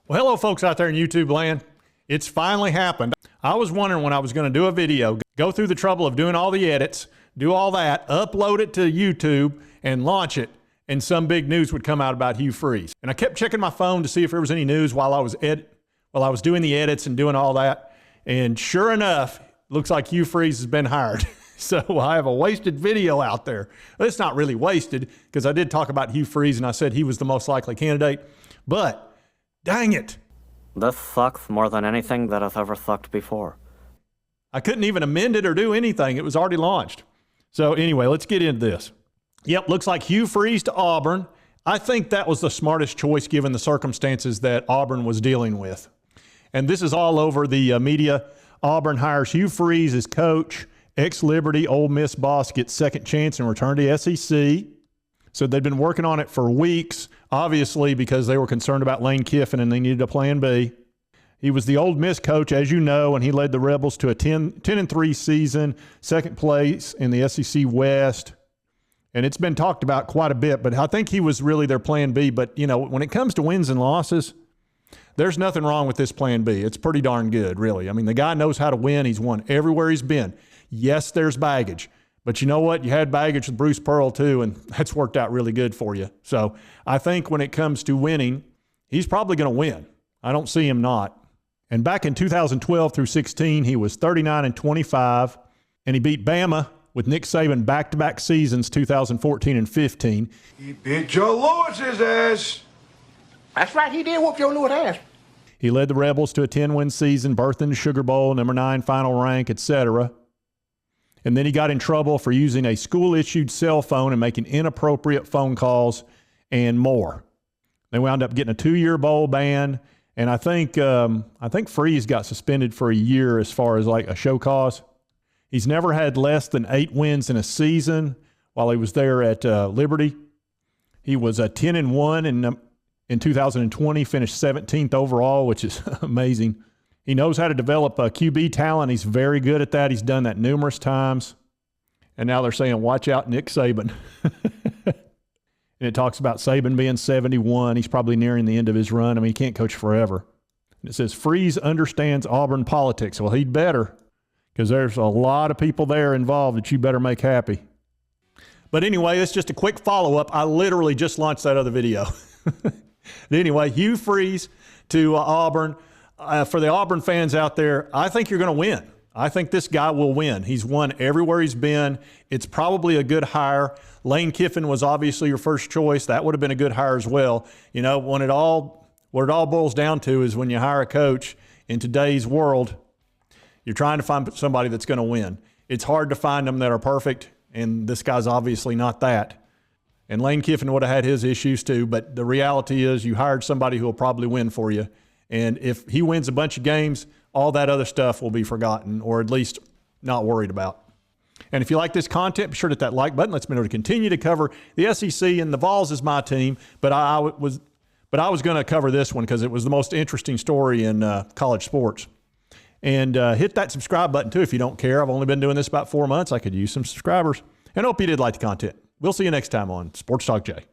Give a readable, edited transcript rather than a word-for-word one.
Well, hello folks out there in YouTube land. It's finally happened. I was wondering when I was going to do a video, go through the trouble of doing all the edits, do all that, upload it to YouTube and launch it, and some big news would come out about Hugh Freeze. And I kept checking my phone to see if there was any news while I was doing the edits and doing all that. And sure enough, looks like Hugh Freeze has been hired. So I have a wasted video out there. It's not really wasted because I did talk about Hugh Freeze and I said he was the most likely candidate, but dang it. This sucks more than anything that has ever sucked before. I couldn't even amend it or do anything. It was already launched. So anyway, let's get into this. Yep, looks like Hugh Freeze to Auburn. I think that was the smartest choice given the circumstances that Auburn was dealing with. And this is all over the media. Auburn hires Hugh Freeze as coach. Ex-Liberty Ole Miss boss gets second chance and return to SEC. So they'd been working on it for weeks, obviously because they were concerned about Lane Kiffin and they needed a plan B. He was the Ole Miss coach, as you know, and he led the Rebels to a 10-3 season, second place in the SEC West. And it's been talked about quite a bit, but I think he was really their plan B. But, you know, when it comes to wins and losses, there's nothing wrong with this plan B. It's pretty darn good, really. I mean, the guy knows how to win. He's won everywhere he's been. Yes, there's baggage. But you know what? You had baggage with Bruce Pearl too, and that's worked out really good for you. So I think when it comes to winning, he's probably going to win. I don't see him not. And back in 2012 through 16, he was 39-25, and he beat Bama with Nick Saban back-to-back seasons, 2014 and 15. He beat Joe Lewis's ass. That's right, he did whoop Joe Lewis' ass. He led the Rebels to a 10-win season, berthed in the Sugar Bowl, number 9 final rank, etc. And then he got in trouble for using a school-issued cell phone and making inappropriate phone calls and more. They wound up getting a 2-year bowl ban, and I think Freeze got suspended for a year as far as like a show cause. He's never had less than 8 wins in a season while he was there at Liberty. He was 10-1 in 2020, finished 17th overall, which is amazing. He knows how to develop a QB talent. He's very good at that. He's done that numerous times. And now they're saying, watch out, Nick Saban. And it talks about Saban being 71. He's probably nearing the end of his run. I mean, he can't coach forever. And it says, Freeze understands Auburn politics. Well, he'd better, because there's a lot of people there involved that you better make happy. But anyway, it's just a quick follow-up. I literally just launched that other video. Anyway, Hugh Freeze to Auburn. For the Auburn fans out there, I think you're going to win. I think this guy will win. He's won everywhere he's been. It's probably a good hire. Lane Kiffin was obviously your first choice. That would have been a good hire as well. You know, what it all boils down to is when you hire a coach in today's world, you're trying to find somebody that's going to win. It's hard to find them that are perfect, and this guy's obviously not that. And Lane Kiffin would have had his issues too, but the reality is you hired somebody who will probably win for you. And if he wins a bunch of games, all that other stuff will be forgotten or at least not worried about. And if you like this content, be sure to hit that like button. Let's me know to continue to cover the SEC, and the Vols is my team, but I was going to cover this one because it was the most interesting story in college sports. And hit that subscribe button too if you don't care. I've only been doing this about 4 months. I could use some subscribers. And I hope you did like the content. We'll see you next time on Sports Talk Jay.